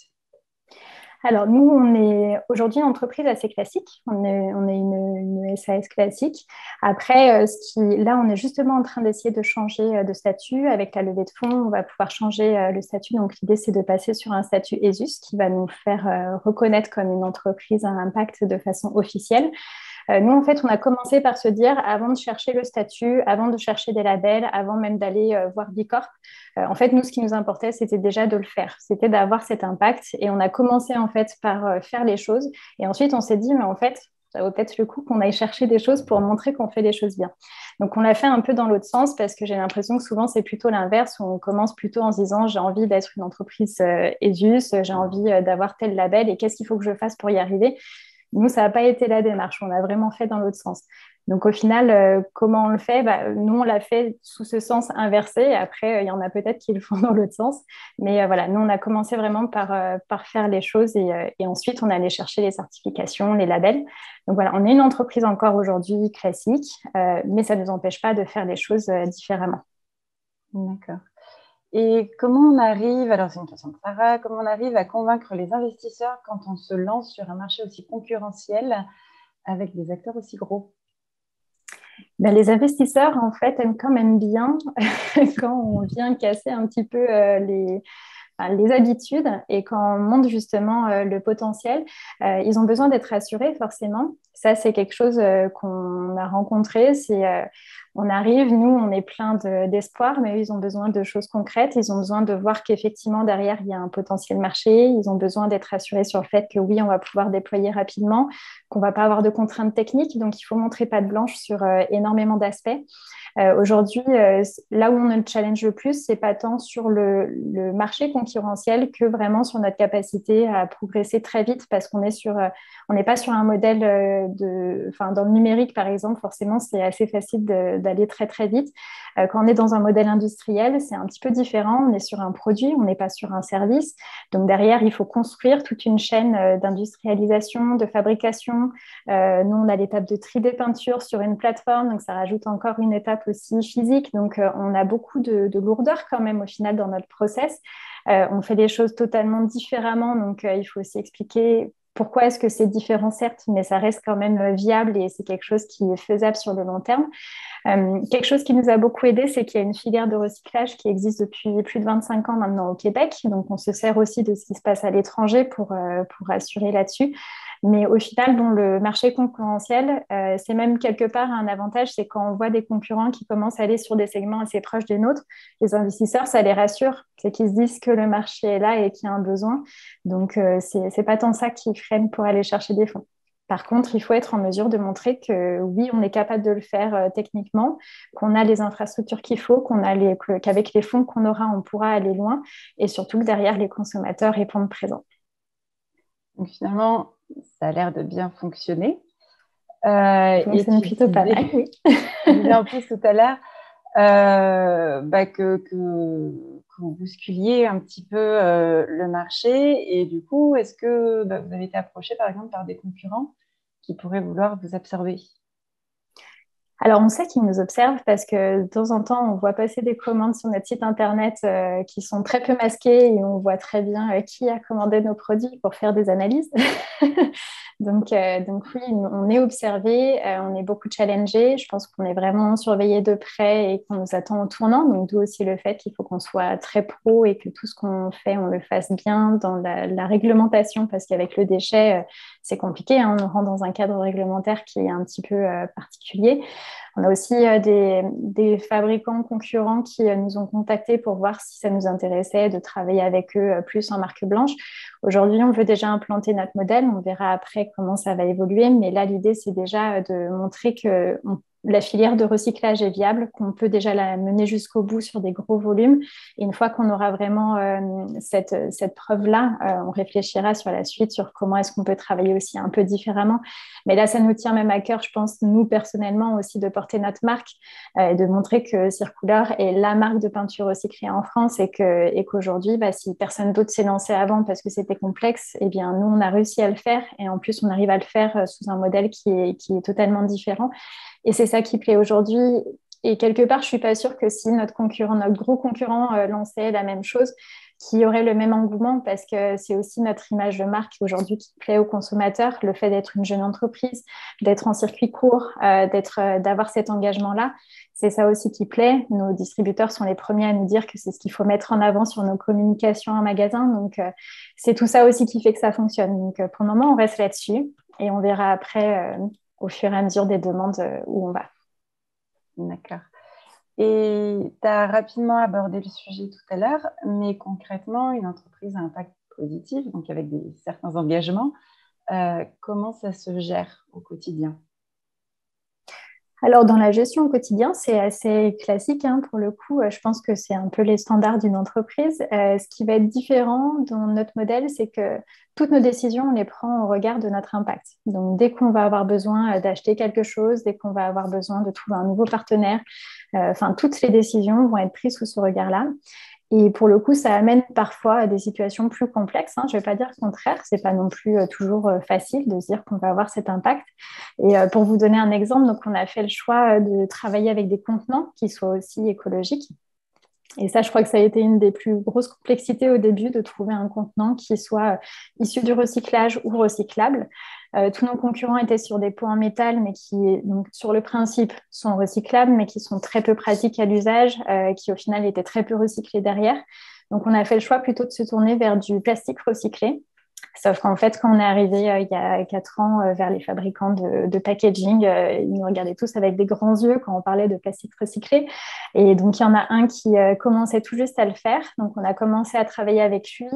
Alors, nous, on est aujourd'hui une entreprise assez classique. On est une SAS classique. Après, là, on est justement en train d'essayer de changer de statut. Avec la levée de fonds, on va pouvoir changer le statut. Donc, l'idée, c'est de passer sur un statut ESUS qui va nous faire reconnaître comme une entreprise à impact de façon officielle. Nous, en fait, on a commencé par se dire, avant de chercher le statut, avant de chercher des labels, avant même d'aller voir Bicorp, en fait, nous, ce qui nous importait, c'était déjà de le faire. C'était d'avoir cet impact. Et on a commencé, en fait, par faire les choses. Et ensuite, on s'est dit, mais en fait, ça vaut peut-être le coup qu'on aille chercher des choses pour montrer qu'on fait les choses bien. Donc, on l'a fait un peu dans l'autre sens parce que j'ai l'impression que souvent, c'est plutôt l'inverse où on commence plutôt en se disant, j'ai envie d'être une entreprise ESUS, j'ai envie d'avoir tel label et qu'est-ce qu'il faut que je fasse pour y arriver. Nous, ça n'a pas été la démarche. On l'a vraiment fait dans l'autre sens. Donc, au final, comment on le fait? Nous, on l'a fait sous ce sens inversé. Après, il y en a peut-être qui le font dans l'autre sens. Mais voilà, nous, on a commencé vraiment par faire les choses et ensuite, on allait chercher les certifications, les labels. Donc, voilà, on est une entreprise encore aujourd'hui classique, mais ça ne nous empêche pas de faire les choses différemment. D'accord. Et comment on arrive, alors c'est une question de Sarah, comment on arrive à convaincre les investisseurs quand on se lance sur un marché aussi concurrentiel avec des acteurs aussi gros? Ben, les investisseurs, en fait, aiment quand même bien quand on vient casser un petit peu les habitudes et quand on montre justement le potentiel, ils ont besoin d'être rassurés forcément. Ça, c'est quelque chose qu'on a rencontré. On arrive, nous, on est plein d'espoir, mais eux, ils ont besoin de choses concrètes. Ils ont besoin de voir qu'effectivement, derrière, il y a un potentiel marché. Ils ont besoin d'être rassurés sur le fait que oui, on va pouvoir déployer rapidement, qu'on ne va pas avoir de contraintes techniques. Donc, il faut montrer patte blanche sur énormément d'aspects. Aujourd'hui, là où on le challenge le plus, c'est pas tant sur le marché concurrentiel que vraiment sur notre capacité à progresser très vite parce qu'on est on n'est pas sur un modèle dans le numérique par exemple, forcément c'est assez facile d'aller très très vite. Quand on est dans un modèle industriel, c'est un petit peu différent. On est sur un produit, on n'est pas sur un service. Donc derrière, il faut construire toute une chaîne d'industrialisation, de fabrication. Nous, on a l'étape de 3D peinture sur une plateforme, donc ça rajoute encore une étape aussi physique. Donc, on a beaucoup de lourdeur quand même au final dans notre process. On fait des choses totalement différemment, donc il faut aussi expliquer pourquoi est-ce que c'est différent, certes, mais ça reste quand même viable et c'est quelque chose qui est faisable sur le long terme. Quelque chose qui nous a beaucoup aidé, c'est qu'il y a une filière de recyclage qui existe depuis plus de 25 ans maintenant au Québec. Donc, on se sert aussi de ce qui se passe à l'étranger pour assurer là-dessus. Mais au final, bon, le marché concurrentiel, c'est même quelque part un avantage, c'est quand on voit des concurrents qui commencent à aller sur des segments assez proches des nôtres, les investisseurs, ça les rassure, c'est qu'ils se disent que le marché est là et qu'il y a un besoin. Donc, c'est pas tant ça qui freine pour aller chercher des fonds. Par contre, il faut être en mesure de montrer que oui, on est capable de le faire techniquement, qu'on a les infrastructures qu'il faut, qu'avec les fonds qu'on aura, on pourra aller loin et surtout que derrière, les consommateurs répondent présents. Donc finalement, ça a l'air de bien fonctionner. Donc, c'est plutôt pas mal, oui. Tu disais en plus tout à l'heure que vous bousculiez un petit peu le marché et du coup, est-ce que vous avez été approché par exemple par des concurrents qui pourraient vouloir vous absorber? Alors, on sait qu'ils nous observent parce que de temps en temps, on voit passer des commandes sur notre site internet qui sont très peu masquées et on voit très bien qui a commandé nos produits pour faire des analyses. Donc oui, on est observé, on est beaucoup challengé. Je pense qu'on est vraiment surveillé de près et qu'on nous attend au tournant. Donc, d'où aussi le fait qu'il faut qu'on soit très pro et que tout ce qu'on fait, on le fasse bien dans la réglementation parce qu'avec le déchet, c'est compliqué. On rentre dans un cadre réglementaire qui est un petit peu particulier. On a aussi des fabricants concurrents qui nous ont contactés pour voir si ça nous intéressait de travailler avec eux plus en marque blanche. Aujourd'hui, on veut déjà implanter notre modèle. On verra après comment ça va évoluer. Mais là, l'idée, c'est déjà de montrer que la filière de recyclage est viable, qu'on peut déjà la mener jusqu'au bout sur des gros volumes. Et une fois qu'on aura vraiment cette preuve-là, on réfléchira sur la suite, sur comment est-ce qu'on peut travailler aussi un peu différemment. Mais là, ça nous tient même à cœur, je pense, nous personnellement aussi, de porter notre marque et de montrer que Circulor est la marque de peinture recyclée en France et qu'aujourd'hui, si personne d'autre s'est lancé avant parce que c'était complexe, eh bien, nous, on a réussi à le faire. Et en plus, on arrive à le faire sous un modèle qui est totalement différent. Et c'est ça qui plaît aujourd'hui. Et quelque part, je ne suis pas sûre que si notre gros concurrent lançait la même chose, qu'il y aurait le même engouement parce que c'est aussi notre image de marque aujourd'hui qui plaît aux consommateurs. Le fait d'être une jeune entreprise, d'être en circuit court, d'avoir cet engagement-là, c'est ça aussi qui plaît. Nos distributeurs sont les premiers à nous dire que c'est ce qu'il faut mettre en avant sur nos communications en magasin. Donc, c'est tout ça aussi qui fait que ça fonctionne. Donc, pour le moment, on reste là-dessus et on verra après au fur et à mesure des demandes où on va. D'accord. Et tu as rapidement abordé le sujet tout à l'heure, mais concrètement, une entreprise à impact positif, donc avec certains engagements, comment ça se gère au quotidien? Alors, dans la gestion au quotidien, c'est assez classique pour le coup. Je pense que c'est un peu les standards d'une entreprise. Ce qui va être différent dans notre modèle, c'est que toutes nos décisions, on les prend au regard de notre impact. Donc, dès qu'on va avoir besoin d'acheter quelque chose, dès qu'on va avoir besoin de trouver un nouveau partenaire, toutes les décisions vont être prises sous ce regard-là. Et pour le coup, ça amène parfois à des situations plus complexes. Je ne vais pas dire le contraire, ce n'est pas non plus toujours facile de se dire qu'on va avoir cet impact. Et pour vous donner un exemple, donc on a fait le choix de travailler avec des contenants qui soient aussi écologiques. Et ça, je crois que ça a été une des plus grosses complexités au début de trouver un contenant qui soit issu du recyclage ou recyclable. Tous nos concurrents étaient sur des pots en métal, mais qui, donc, sur le principe, sont recyclables, mais qui sont très peu pratiques à l'usage, qui au final étaient très peu recyclés derrière. Donc, on a fait le choix plutôt de se tourner vers du plastique recyclé. Sauf qu'en fait, quand on est arrivé il y a 4 ans vers les fabricants de packaging, ils nous regardaient tous avec des grands yeux quand on parlait de plastique recyclé. Et donc, il y en a un qui commençait tout juste à le faire. Donc, on a commencé à travailler avec lui.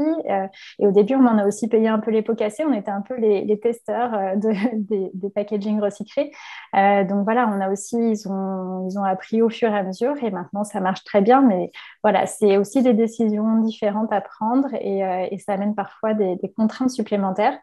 Et au début, on en a aussi payé un peu les pots cassés. On était un peu les testeurs des packaging recyclés. Donc, voilà, on a aussi, ils ont appris au fur et à mesure. Et maintenant, ça marche très bien. Mais voilà, c'est aussi des décisions différentes à prendre et ça amène parfois des contraintes supplémentaires.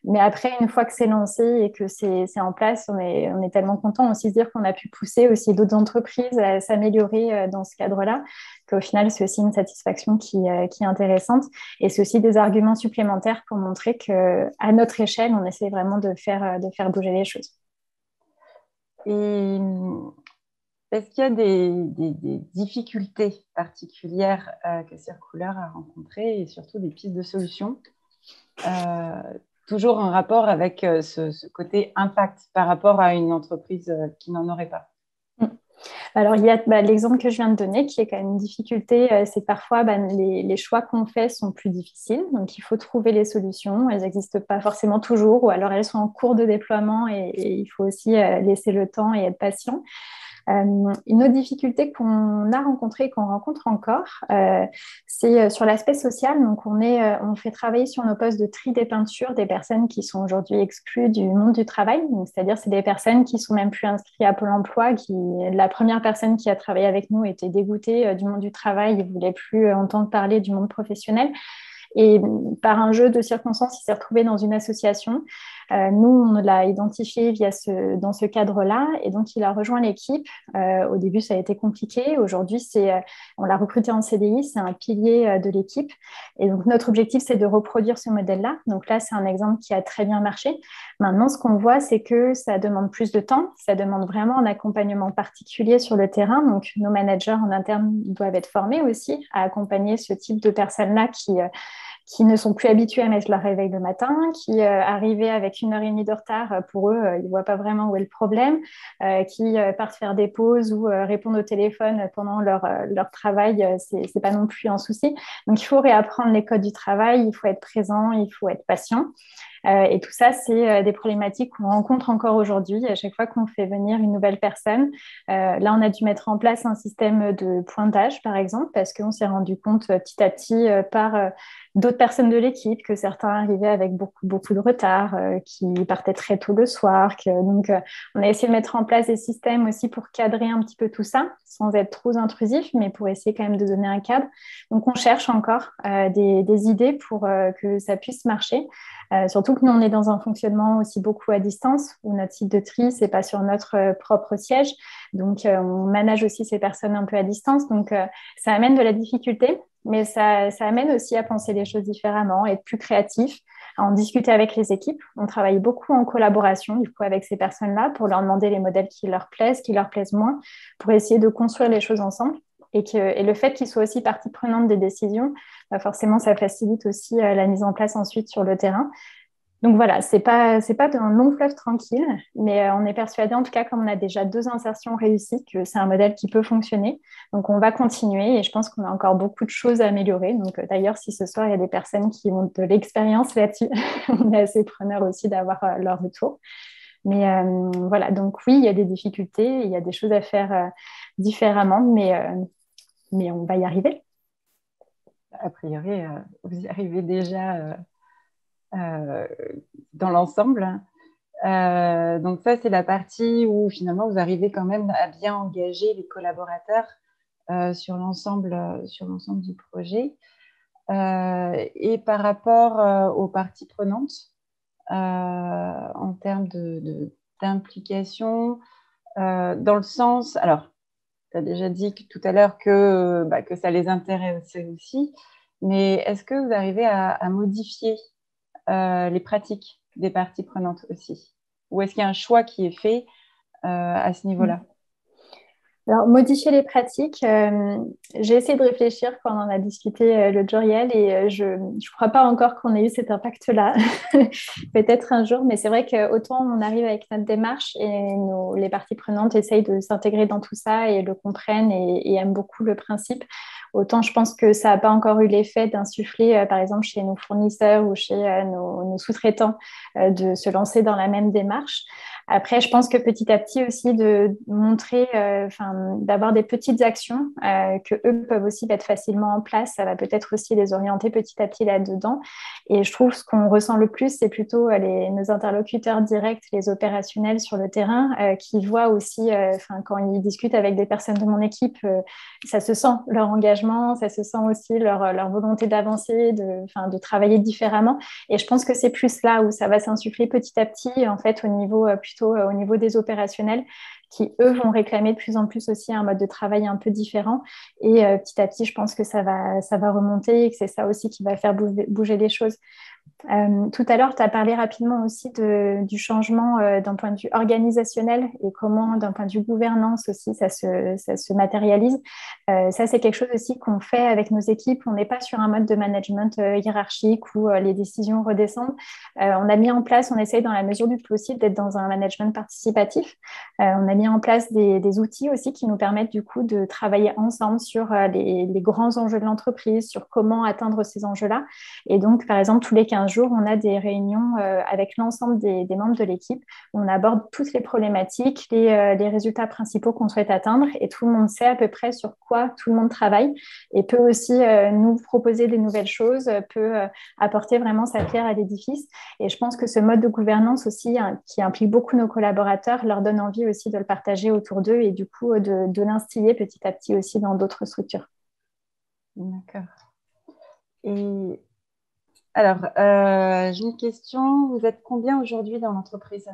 Mais après, une fois que c'est lancé et que c'est en place, on est tellement content aussi de dire qu'on a pu pousser aussi d'autres entreprises à s'améliorer dans ce cadre-là, qu'au final, c'est aussi une satisfaction qui est intéressante. Et c'est aussi des arguments supplémentaires pour montrer qu'à notre échelle, on essaie vraiment de faire bouger les choses. Et est-ce qu'il y a des difficultés particulières que Circulaire a rencontrées et surtout des pistes de solutions toujours en rapport avec ce côté impact par rapport à une entreprise qui n'en aurait pas? Alors, il y a l'exemple que je viens de donner qui est quand même une difficulté, c'est que parfois les choix qu'on fait sont plus difficiles. Donc, il faut trouver les solutions. Elles n'existent pas forcément toujours ou alors elles sont en cours de déploiement et il faut aussi laisser le temps et être patient. Une autre difficulté qu'on a rencontrée et qu'on rencontre encore, c'est sur l'aspect social. Donc, on fait travailler sur nos postes de tri des peintures des personnes qui sont aujourd'hui exclues du monde du travail. Donc, c'est-à-dire, c'est des personnes qui sont même plus inscrites à Pôle emploi. La première personne qui a travaillé avec nous était dégoûtée du monde du travail. Il ne voulait plus entendre parler du monde professionnel. Et par un jeu de circonstances, il s'est retrouvé dans une association. Nous, on l'a identifié dans ce cadre-là. Et donc, il a rejoint l'équipe. Au début, ça a été compliqué. Aujourd'hui, on l'a recruté en CDI. C'est un pilier de l'équipe. Et donc, notre objectif, c'est de reproduire ce modèle-là. Donc là, c'est un exemple qui a très bien marché. Maintenant, ce qu'on voit, c'est que ça demande plus de temps. Ça demande vraiment un accompagnement particulier sur le terrain. Donc, nos managers en interne doivent être formés aussi à accompagner ce type de personnes-là qui ne sont plus habitués à mettre leur réveil le matin, qui arrivaient avec 1 heure et demie de retard, pour eux, ils ne voient pas vraiment où est le problème, qui partent faire des pauses ou répondre au téléphone pendant leur travail, c'est pas non plus un souci. Donc, il faut réapprendre les codes du travail, il faut être présent, il faut être patient. Et tout ça, c'est des problématiques qu'on rencontre encore aujourd'hui. À chaque fois qu'on fait venir une nouvelle personne, là, on a dû mettre en place un système de pointage, par exemple, parce qu'on s'est rendu compte petit à petit par d'autres personnes de l'équipe que certains arrivaient avec beaucoup, beaucoup de retard, qui partaient très tôt le soir. Donc, on a essayé de mettre en place des systèmes aussi pour cadrer un petit peu tout ça, sans être trop intrusif, mais pour essayer quand même de donner un cadre. Donc, on cherche encore des idées pour que ça puisse marcher. Surtout que nous, on est dans un fonctionnement aussi beaucoup à distance, où notre site de tri, c'est pas sur notre propre siège. Donc, on manage aussi ces personnes un peu à distance. Donc, ça amène de la difficulté, mais ça amène aussi à penser les choses différemment, être plus créatif, à en discuter avec les équipes. On travaille beaucoup en collaboration, du coup, avec ces personnes-là pour leur demander les modèles qui leur plaisent moins, pour essayer de construire les choses ensemble. Et le fait qu'ils soient aussi partie prenante des décisions, forcément, ça facilite aussi la mise en place ensuite sur le terrain. Donc voilà, c'est pas un long fleuve tranquille, mais on est persuadé, en tout cas, comme on a déjà 2 insertions réussies, que c'est un modèle qui peut fonctionner. Donc on va continuer et je pense qu'on a encore beaucoup de choses à améliorer. Donc d'ailleurs, si ce soir, il y a des personnes qui ont de l'expérience là-dessus, on est assez preneurs aussi d'avoir leur retour. Mais voilà, donc oui, il y a des difficultés, il y a des choses à faire différemment, mais on va y arriver. A priori, vous y arrivez déjà dans l'ensemble. Donc ça, c'est la partie où finalement, vous arrivez quand même à bien engager les collaborateurs sur l'ensemble du projet. Et par rapport aux parties prenantes, en termes d'implication, dans le sens... Alors, tu as déjà dit tout à l'heure que ça les intéressait aussi, mais est-ce que vous arrivez à modifier les pratiques des parties prenantes aussi? Ou est-ce qu'il y a un choix qui est fait à ce niveau-là? Alors, modifier les pratiques, j'ai essayé de réfléchir quand on en a discuté l'autre jour, Yael, et je ne crois pas encore qu'on ait eu cet impact-là. Peut-être un jour, mais c'est vrai qu'autant on arrive avec notre démarche et les parties prenantes essayent de s'intégrer dans tout ça et le comprennent et aiment beaucoup le principe, autant je pense que ça n'a pas encore eu l'effet d'insuffler, par exemple, chez nos fournisseurs ou chez nos sous-traitants, de se lancer dans la même démarche. Après, je pense que petit à petit aussi de montrer, d'avoir des petites actions que eux peuvent aussi mettre facilement en place, ça va peut-être aussi les orienter petit à petit là-dedans. Et je trouve ce qu'on ressent le plus, c'est plutôt nos interlocuteurs directs, les opérationnels sur le terrain, qui voient aussi, quand ils discutent avec des personnes de mon équipe, ça se sent leur engagement, ça se sent aussi leur volonté d'avancer, de travailler différemment. Et je pense que c'est plus là où ça va s'insuffler petit à petit, en fait, au niveau au niveau des opérationnels qui, eux, vont réclamer de plus en plus aussi un mode de travail un peu différent. Et petit à petit, je pense que ça va remonter et que c'est ça aussi qui va faire bouger les choses. Tout à l'heure, tu as parlé rapidement aussi du changement d'un point de vue organisationnel et comment, d'un point de vue gouvernance aussi, ça se matérialise. Ça, c'est quelque chose aussi qu'on fait avec nos équipes. On n'est pas sur un mode de management hiérarchique où les décisions redescendent. On a mis en place, on essaye dans la mesure du possible d'être dans un management participatif. On a mis en place des outils aussi qui nous permettent du coup de travailler ensemble sur les grands enjeux de l'entreprise, sur comment atteindre ces enjeux-là. Et donc, par exemple, tous les 15 jours, on a des réunions avec l'ensemble des membres de l'équipe où on aborde toutes les problématiques, les résultats principaux qu'on souhaite atteindre et tout le monde sait à peu près sur quoi tout le monde travaille et peut aussi nous proposer des nouvelles choses, peut apporter vraiment sa pierre à l'édifice. Et je pense que ce mode de gouvernance aussi, qui implique beaucoup nos collaborateurs, leur donne envie aussi de le partager autour d'eux et du coup de l'instiller petit à petit aussi dans d'autres structures. D'accord. Et alors, j'ai une question. Vous êtes combien aujourd'hui dans l'entreprise?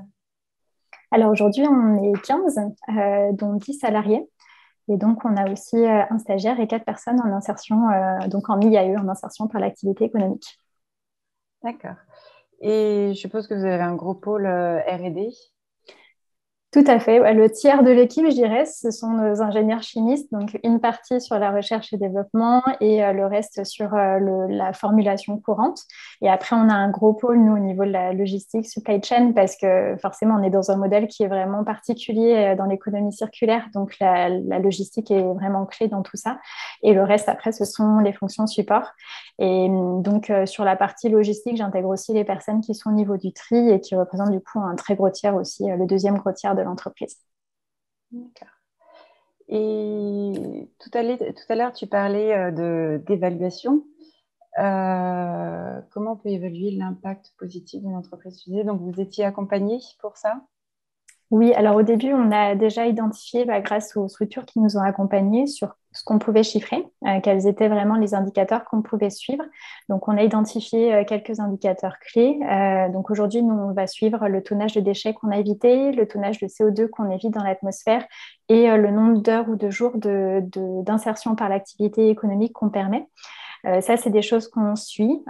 Alors aujourd'hui, on est 15, dont 10 salariés. Et donc, on a aussi un stagiaire et 4 personnes en insertion, donc en IAE, en insertion par l'activité économique. D'accord. Et je suppose que vous avez un gros pôle R&D. Tout à fait. Ouais, le tiers de l'équipe, je dirais, ce sont nos ingénieurs chimistes, donc une partie sur la recherche et développement et le reste sur la formulation courante. Et après, on a un gros pôle, nous, au niveau de la logistique, supply chain, parce que forcément, on est dans un modèle qui est vraiment particulier dans l'économie circulaire. Donc, la logistique est vraiment clé dans tout ça. Et le reste, après, ce sont les fonctions support. Et donc, sur la partie logistique, j'intègre aussi les personnes qui sont au niveau du tri et qui représentent du coup un très gros tiers aussi, le deuxième gros tiers de l'entreprise. D'accord. Et tout à l'heure, tu parlais d'évaluation. Comment on peut évaluer l'impact positif d'une entreprise? Donc, vous étiez accompagné pour ça? Oui, alors au début, on a déjà identifié, grâce aux structures qui nous ont accompagnés, sur ce qu'on pouvait chiffrer, quels étaient vraiment les indicateurs qu'on pouvait suivre. Donc, on a identifié quelques indicateurs clés. Donc, aujourd'hui, nous, on va suivre le tonnage de déchets qu'on a évité, le tonnage de CO2 qu'on évite dans l'atmosphère et le nombre d'heures ou de jours d'insertion par l'activité économique qu'on permet. Ça, c'est des choses qu'on suit,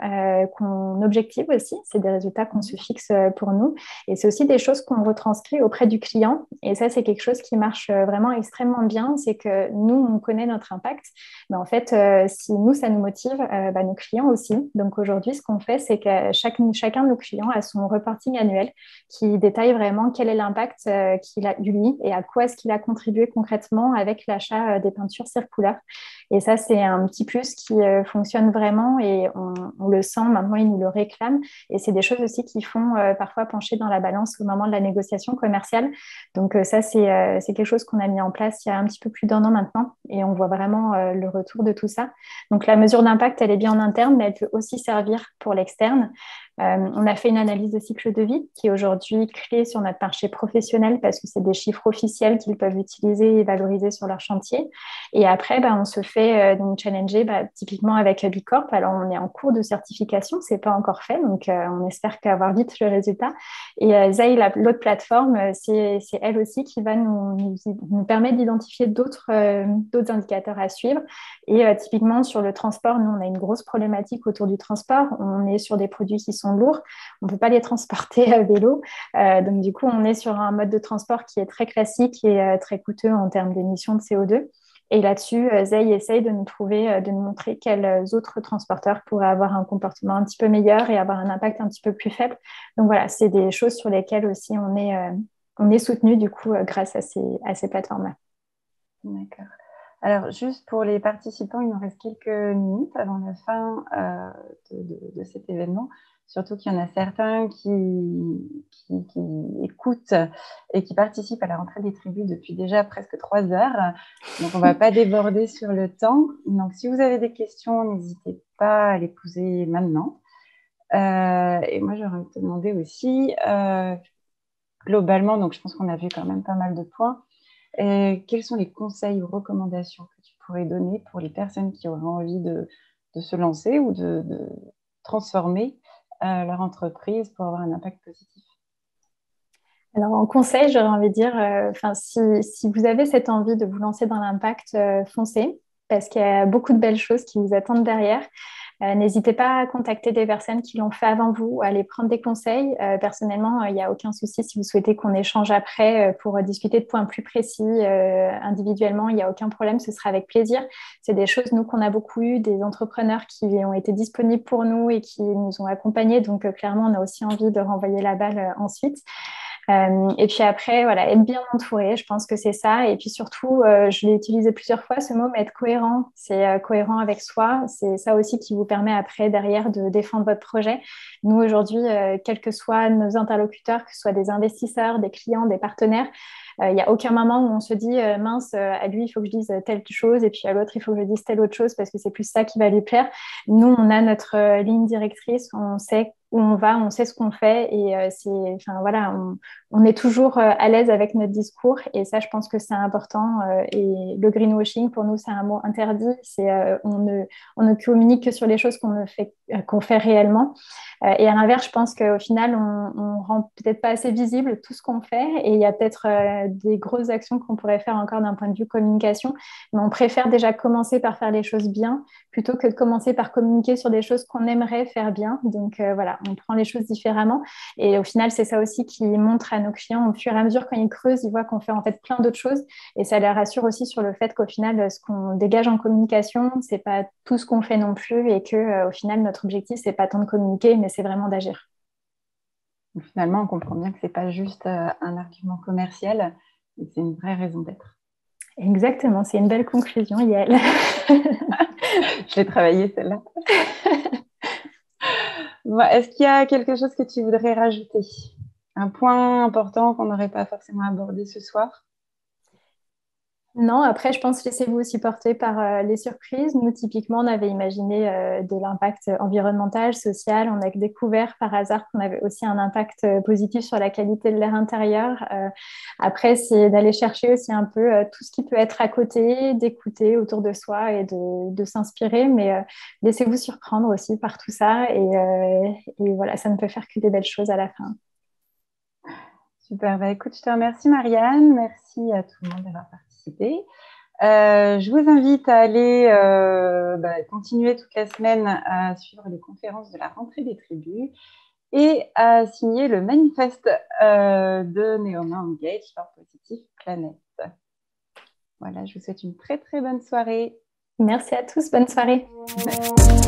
qu'on objective aussi. C'est des résultats qu'on se fixe pour nous. Et c'est aussi des choses qu'on retranscrit auprès du client. Et ça, c'est quelque chose qui marche vraiment extrêmement bien. C'est que nous, on connaît notre impact. Mais en fait, si nous, ça nous motive, nos clients aussi. Donc aujourd'hui, ce qu'on fait, c'est que chacun de nos clients a son reporting annuel qui détaille vraiment quel est l'impact qu'il a eu lui et à quoi est-ce qu'il a contribué concrètement avec l'achat des peintures circulaires. Et ça, c'est un petit plus qui fonctionne vraiment et on le sent, maintenant, ils nous le réclament. Et c'est des choses aussi qui font parfois pencher dans la balance au moment de la négociation commerciale. Donc ça, c'est quelque chose qu'on a mis en place il y a un petit peu plus d'1 an maintenant et on voit vraiment le retour de tout ça. Donc la mesure d'impact, elle est bien en interne, mais elle peut aussi servir pour l'externe. On a fait une analyse de cycle de vie qui est aujourd'hui clé sur notre marché professionnel parce que c'est des chiffres officiels qu'ils peuvent utiliser et valoriser sur leur chantier. Et après, on se fait donc challenger typiquement avec Bicorp. Alors, on est en cours de certification, ce n'est pas encore fait, donc on espère qu'avoir vite le résultat. Et Zai, l'autre plateforme, c'est elle aussi qui va nous permettre d'identifier d'autres indicateurs à suivre. Et typiquement, sur le transport, nous, on a une grosse problématique autour du transport. On est sur des produits qui sont lourds. On ne peut pas les transporter à vélo. Donc, du coup, on est sur un mode de transport qui est très classique et très coûteux en termes d'émissions de CO2. Et là-dessus, Zai essaye de nous montrer quels autres transporteurs pourraient avoir un comportement un petit peu meilleur et avoir un impact un petit peu plus faible. Donc voilà, c'est des choses sur lesquelles aussi on est soutenu du coup grâce à ces plateformes-là. D'accord. Alors, juste pour les participants, il nous reste quelques minutes avant la fin de cet événement. Surtout qu'il y en a certains qui écoutent et qui participent à la rentrée des tribus depuis déjà presque 3 heures. Donc, on ne va pas déborder sur le temps. Donc, si vous avez des questions, n'hésitez pas à les poser maintenant. Et moi, j'aurais te demandé aussi, globalement, donc je pense qu'on a vu quand même pas mal de points. Quels sont les conseils ou recommandations que tu pourrais donner pour les personnes qui auraient envie de se lancer ou de transformer leur entreprise pour avoir un impact positif? Alors, en conseil, j'aurais envie de dire, si vous avez cette envie de vous lancer dans l'impact, foncez, parce qu'il y a beaucoup de belles choses qui vous attendent derrière. N'hésitez pas à contacter des personnes qui l'ont fait avant vous, à aller prendre des conseils. Personnellement, il n'y a aucun souci si vous souhaitez qu'on échange après pour discuter de points plus précis individuellement. Il n'y a aucun problème, ce sera avec plaisir. C'est des choses, nous, qu'on a beaucoup eues, des entrepreneurs qui ont été disponibles pour nous et qui nous ont accompagnés. Donc, clairement, on a aussi envie de renvoyer la balle ensuite. Et puis après, voilà, être bien entouré, je pense que c'est ça. Et puis surtout, je l'ai utilisé plusieurs fois, ce mot, mais être cohérent. C'est cohérent avec soi. C'est ça aussi qui vous permet après, derrière, de défendre votre projet. Nous, aujourd'hui, quels que soient nos interlocuteurs, que ce soit des investisseurs, des clients, des partenaires, il n'y a aucun moment où on se dit mince, à lui, il faut que je dise telle chose, et puis à l'autre, il faut que je dise telle autre chose parce que c'est plus ça qui va lui plaire. Nous, on a notre ligne directrice, on sait où on va, on sait ce qu'on fait, et on est toujours à l'aise avec notre discours, et ça, je pense que c'est important. Et le greenwashing, pour nous, c'est un mot interdit. On ne communique que sur les choses qu'on fait réellement. Et à l'inverse, je pense qu'au final, on rend peut-être pas assez visible tout ce qu'on fait, et il y a peut-être des grosses actions qu'on pourrait faire encore d'un point de vue communication, mais on préfère déjà commencer par faire les choses bien plutôt que de commencer par communiquer sur des choses qu'on aimerait faire bien. Donc voilà, on prend les choses différemment, et au final, c'est ça aussi qui montre à nos clients au fur et à mesure, quand ils creusent, ils voient qu'on fait en fait plein d'autres choses, et ça les rassure aussi sur le fait qu'au final, ce qu'on dégage en communication, c'est pas tout ce qu'on fait non plus, et que au final, notre objectif, c'est pas tant de communiquer, mais c'est vraiment d'agir. Donc, finalement, on comprend bien que ce n'est pas juste un argument commercial, mais c'est une vraie raison d'être. Exactement, c'est une belle conclusion, Yael. Je vais travailler celle-là. Bon, est-ce qu'il y a quelque chose que tu voudrais rajouter? Un point important qu'on n'aurait pas forcément abordé ce soir? Non, après, je pense, laissez-vous aussi porter par les surprises. Nous, typiquement, on avait imaginé de l'impact environnemental, social. On a découvert par hasard qu'on avait aussi un impact positif sur la qualité de l'air intérieur. Après, c'est d'aller chercher aussi un peu tout ce qui peut être à côté, d'écouter autour de soi et de s'inspirer. Mais laissez-vous surprendre aussi par tout ça. Et voilà, ça ne peut faire que des belles choses à la fin. Super, écoute, je te remercie Marianne, merci à tout le monde d'avoir participé. Je vous invite à aller continuer toute la semaine à suivre les conférences de la rentrée des tribus et à signer le manifeste de Neoma Engage for Positive Planet. Voilà, je vous souhaite une très très bonne soirée. Merci à tous, bonne soirée. Merci.